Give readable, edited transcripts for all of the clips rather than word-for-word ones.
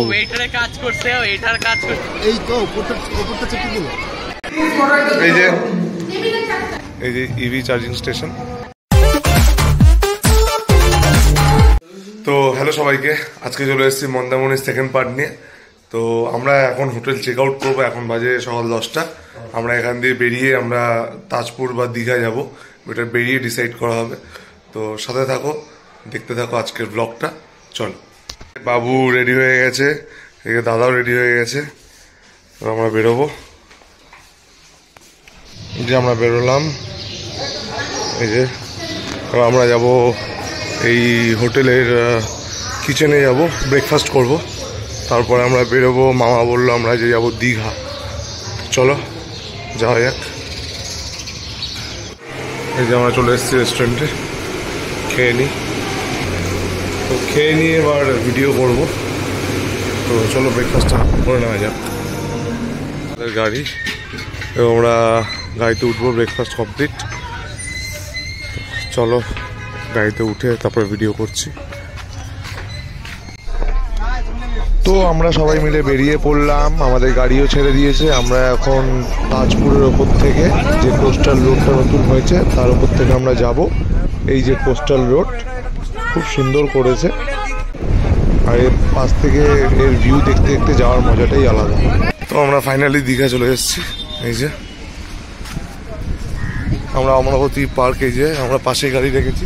ওয়েটারে কাজ করছে, ওয়েটার কাজ করছে। এই তো উপরটা চেক করব। এই যে ইভি চার্জিং স্টেশন। তো হ্যালো সবাইকে, আজকে চলে এসেছি মন্দারমণির সেকেন্ড পার্ট নিয়ে। তো আমরা এখন হোটেল চেক আউট করবো, এখন বাজে সকাল 10টা। আমরা এখান দিয়ে বেরিয়ে আমরা তাজপুর বা দীঘা যাব, ওটা বেরিয়ে ডিসাইড করা হবে। তো সাথে থাকো, দেখতে থাকো আজকের ব্লগটা। চলো, বাবু রেডি হয়ে গেছে, এদিকে দাদাও রেডি হয়ে গেছে, আমরা বেরোবো। যে আমরা বেরোলাম, এই যে আমরা যাব এই হোটেলের কিচেনে যাব, ব্রেকফাস্ট করব, তারপরে আমরা বেরোবো। মামা বললো আমরা যে যাবো দীঘা। চলো যাওয়া যাক। এই যে আমরা চলে এসেছি রেস্টুরেন্টে, খেয়ে নিই। তো খেয়ে নিয়ে এবার ভিডিও করব। তো চলো ব্রেকফাস্টটা করে নেওয়া যাক। আমাদের গাড়ি, এবং আমরা গাড়িতে উঠবো, ব্রেকফাস্ট কমপ্লিট। চলো গাড়িতে উঠে তারপরে ভিডিও করছি। তো আমরা সবাই মিলে বেরিয়ে পড়লাম, আমাদের গাড়িও ছেড়ে দিয়েছে। আমরা এখন তাজপুরের ওপর থেকে, যে কোস্টাল রোডটা নতুন হয়েছে তার উপর থেকে আমরা যাব। এই যে কোস্টাল রোড খুব সুন্দর করেছে, আর এর পাশ থেকে এর ভিউ দেখতে দেখতে যাওয়ার মজাটাই আলাদা। তো আমরা ফাইনালি দীঘা চলে এসেছি। এই যে আমরা অমরাবতী পার্ক, এই যে আমরা পাশে গাড়ি রেখেছি।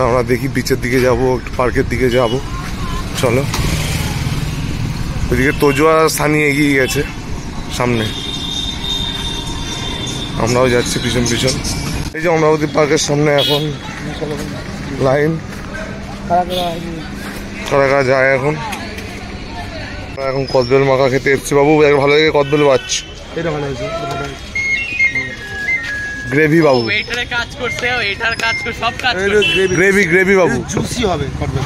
আমরা দেখি বিচের দিকে যাব, একটু পার্কের দিকে যাব। চলো, ওইদিকে তোজোয়া সানি এগিয়ে গেছে সামনে, আমরাও যাচ্ছি পিছন পিছন। এই যে অমরাবতী পার্কের সামনে এখন লাইন, কারা যায় এখন। এখন কদবেল মাখা খেতে এসছি। বাবু ভালো লাগে কদবেল বাচ, এটা ভালো হয়েছে। গ্রেভি বাবু, ওয়েটারে কাজ করছে, ওয়েটার কাজ করছে, সব কাজ করছে। গ্রেভি বাবু, জুসি হবে কদবেল।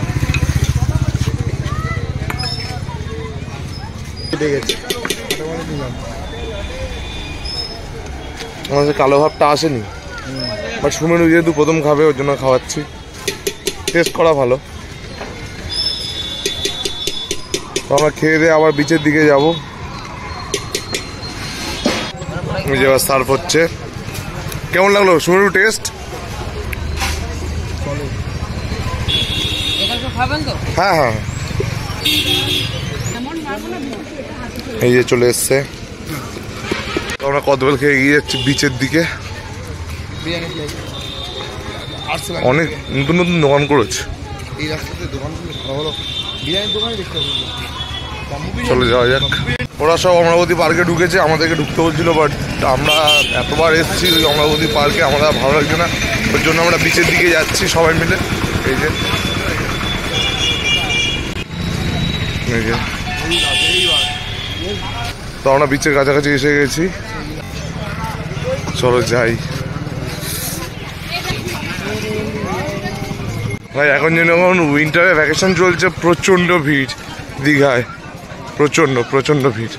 আমাদের কালো ভাবটা আসেনি, বাট সুমেরু যেহেতু প্রথম খাবে ওর জন্য খাওয়াচ্ছি। টেস্ট করা ভালো। তো আমরা খেয়ে দিয়ে আবার বিচের দিকে যাব। যে এবার সার্ভ হচ্ছে। কেমন লাগলো সুমেরু টেস্ট? হ্যাঁ হ্যাঁ, এই যে চলে এসছে। আমরা কদবেল খেয়ে এগিয়ে যাচ্ছি বিচের দিকে। অনেক নতুন নতুন দোকান করেছে। চলে যাওয়া যাক। ওরা সব অমরাবতী পার্কে ঢুকেছে, আমাদেরকে ঢুকতে বলছিল, বাট আমরা এতবার এসেছি ওই অমরাবতী পার্কে, আমরা ভালো লাগছে না, ওর জন্য আমরা বিচের দিকে যাচ্ছি সবাই মিলে। এই যে তো আমরা বিচের কাছাকাছি এসে গেছি। চলো যাই ভাই। এখন যখন উইন্টারে ভ্যাকেশন চলছে, প্রচণ্ড ভিড় দীঘায়, প্রচণ্ড ভিড়।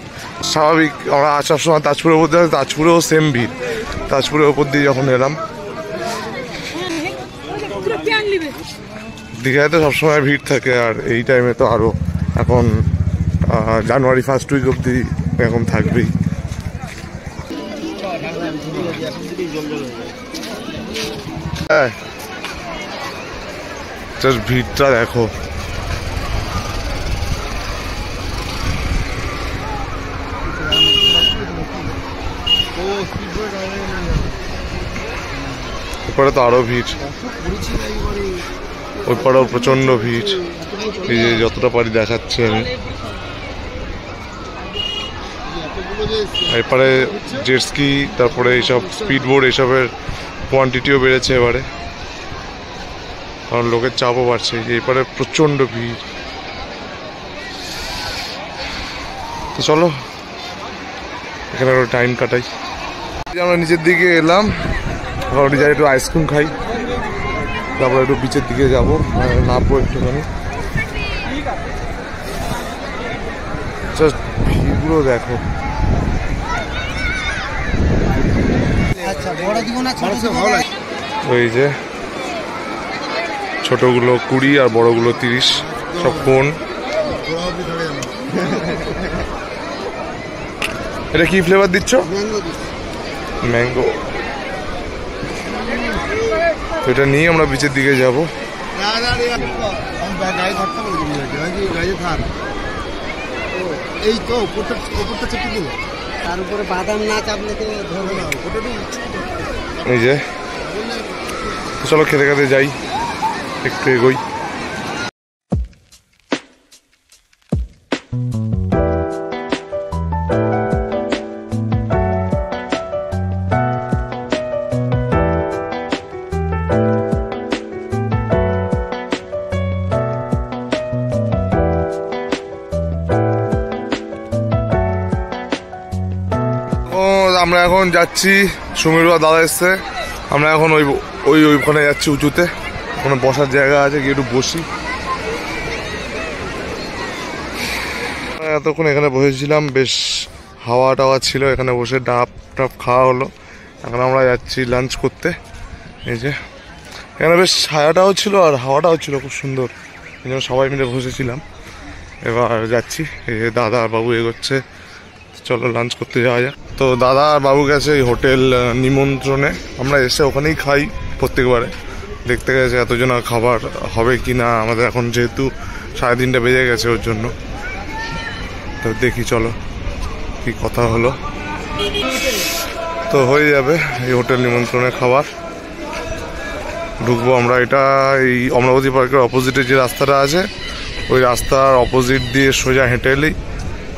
স্বাভাবিক, আমরা আসার সময় তাজপুরের ওপর দিয়ে, তাজপুরেও সেম ভিড়। তাজপুরের ওপর দিয়ে যখন এলাম, দীঘায় তো সবসময় ভিড় থাকে, আর এই টাইমে তো আরও। এখন জানুয়ারি ফার্স্ট উইক অব্দি এখন থাকবেই। হ্যাঁ, জাস্ট ভিড়টা দেখো। এরপরে তো আরো ভিড়, ওই পাড়াও প্রচন্ড ভিড়। এই যে যতটা পারি দেখাচ্ছি আমি। এরপরে জেটস্কি, তারপরে এইসব স্পিড বোর্ড, এইসবের কোয়ান্টিটিও বেড়েছে এবারে, কারণ লোকের চাপও বাড়ছে। এরপরে প্রচণ্ড ভিড়। তো চলো এখানে একটু টাইম কাটাই। আমরা নিচের দিকে এলাম, এখন যাই একটু আইসক্রিম খাই, তারপরে একটু বিচের দিকে যাবো, নামবো একটুখানি। জাস্ট ভিড়গুলো দেখো। ওই যে ছোটগুলো 20 আর বড়গুলো 30, সব কোন এটা কি ফ্লেভার দিচ্ছ? ম্যাঙ্গো। তো এটা নিয়ে আমরা বিচের দিকে যাব। এই তো ওপরটা চেপে দিল, তার উপরে বাদাম না চাপলে তো ধরবে না। এই যে চলো খেতে খেতে যাই, একটু এগোই। আমরা এখন যাচ্ছি, সুমিরবা দাদা এসছে, আমরা এখন ওইখানে যাচ্ছি উঁচুতে, ওখানে বসার জায়গা আছে, গিয়ে একটু বসি। এতক্ষণ এখানে বসেছিলাম, বেশ হাওয়া টাওয়া ছিল, এখানে বসে ডাব টাব খাওয়া হলো। এখন আমরা যাচ্ছি লাঞ্চ করতে। এই যে এখানে বেশ ছায়াটাও ছিল আর হাওয়াটাও ছিল খুব সুন্দর, এই জন্য সবাই মিলে বসেছিলাম। এবার যাচ্ছি, এই যে দাদা আর বাবু এগোচ্ছে, চলো লাঞ্চ করতে যাওয়া যাক। তো দাদা আর বাবু গেছে এই হোটেল নিমন্ত্রণে, আমরা এসে ওখানেই খাই প্রত্যেকবারে। দেখতে গেছে এতজন খাবার হবে কি না আমাদের, এখন যেহেতু 3:30 বেজে গেছে ওর জন্য। তো দেখি চলো কি কথা হলো। তো হয়ে যাবে এই হোটেল নিমন্ত্রণে খাবার। ঢুকবো আমরা, এটা এই অমরাবতী পার্কের অপোজিটে যে রাস্তাটা আছে, ওই রাস্তার অপোজিট দিয়ে সোজা হেঁটে এলেই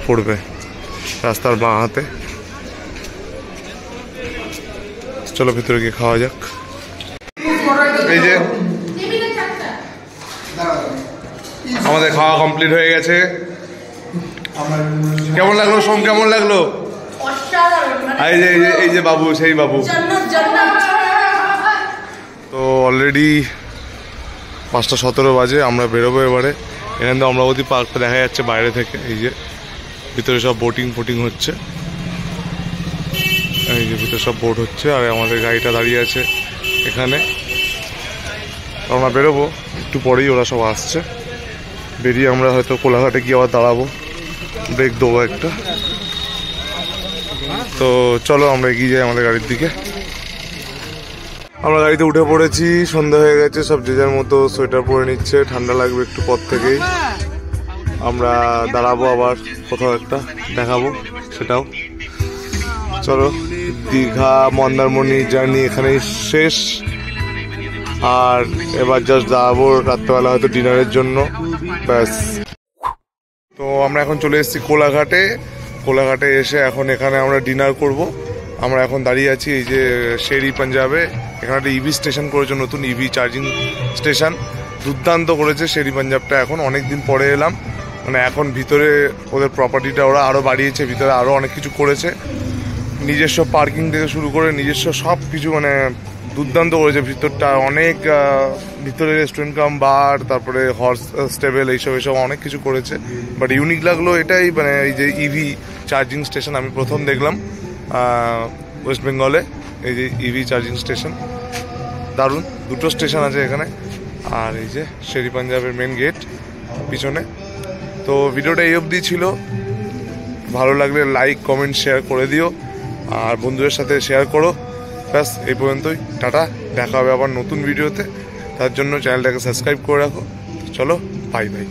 পড়বে, রাস্তার বাঁ হাতে। চলো ভিতরে গিয়ে খাওয়া যাক। এই যে আমাদের খাওয়া কমপ্লিট হয়ে গেছে। কেমন লাগলো সোম, কেমন লাগলো? এই যে বাবু, সেই বাবু। তো অলরেডি 5:17 বাজে, আমরা বেরোবো এবারে। এখান থেকে অমরাবতী পার্কটা দেখা যাচ্ছে বাইরে থেকে। এই যে ভিতরে সব বোটিং ফোটিং হচ্ছে, এই যে ভিতরে সব বোট হচ্ছে, আর আমাদের গাড়িটা দাঁড়িয়ে আছে এখানে। আমরা বেরোবো একটু পরেই, ওরা সব আসছে। বেরিয়ে আমরা হয়তো কোলাঘাটে গিয়ে আবার দাঁড়াবো, ব্রেক দেবো একটা। তো চলো আমরা এগিয়ে যাই আমাদের গাড়ির দিকে। আমরা গাড়িতে উঠে পড়েছি, সন্ধ্যা হয়ে গেছে, সব যে যার মতো সোয়েটার পরে নিচ্ছে, ঠান্ডা লাগবে একটু পর থেকেই। আমরা দাঁড়াবো আবার কোথাও একটা, দেখাবো সেটাও। চলো, দীঘা মন্দারমণি জার্নি এখানেই শেষ। আর এবার জাস্ট দাঁড়াবো রাত্রেবেলা হয়তো ডিনারের জন্য, ব্যাস। তো আমরা এখন চলে এসেছি কোলাঘাটে। কোলাঘাটে এসে এখন এখানে আমরা ডিনার করব। আমরা এখন দাঁড়িয়ে আছি এই যে শেরি পাঞ্জাবে। এখানে একটা ইভি স্টেশন করেছে, নতুন ইভি চার্জিং স্টেশন, দুর্দান্ত করেছে শেরি পাঞ্জাবটা। এখন অনেক দিন পরে এলাম, মানে এখন ভিতরে ওদের প্রপার্টিটা ওরা আরও বাড়িয়েছে, ভিতরে আরও অনেক কিছু করেছে, নিজস্ব পার্কিং থেকে শুরু করে নিজস্ব সব কিছু, মানে দুর্দান্ত করেছে ভিতরটা। অনেক ভিতরে রেস্টুরেন্ট কাম বার, তারপরে হর্স স্টেবল, এইসব অনেক কিছু করেছে। বাট ইউনিক লাগলো এটাই, মানে এই যে ইভি চার্জিং স্টেশন আমি প্রথম দেখলাম ওয়েস্ট বেঙ্গলে। এই যে ইভি চার্জিং স্টেশন দারুণ, দুটো স্টেশন আছে এখানে। আর এই যে শেরি পাঞ্জাবের মেন গেট পিছনে। তো ভিডিওটা এই অবধি ছিল, ভালো লাগলে লাইক কমেন্ট শেয়ার করে দিও, আর বন্ধুদের সাথে শেয়ার করো। ব্যাস এই পর্যন্তই, টাটা, দেখা হবে আবার নতুন ভিডিওতে। তার জন্য চ্যানেলটাকে সাবস্ক্রাইব করে রাখো। চলো, বাই বাই।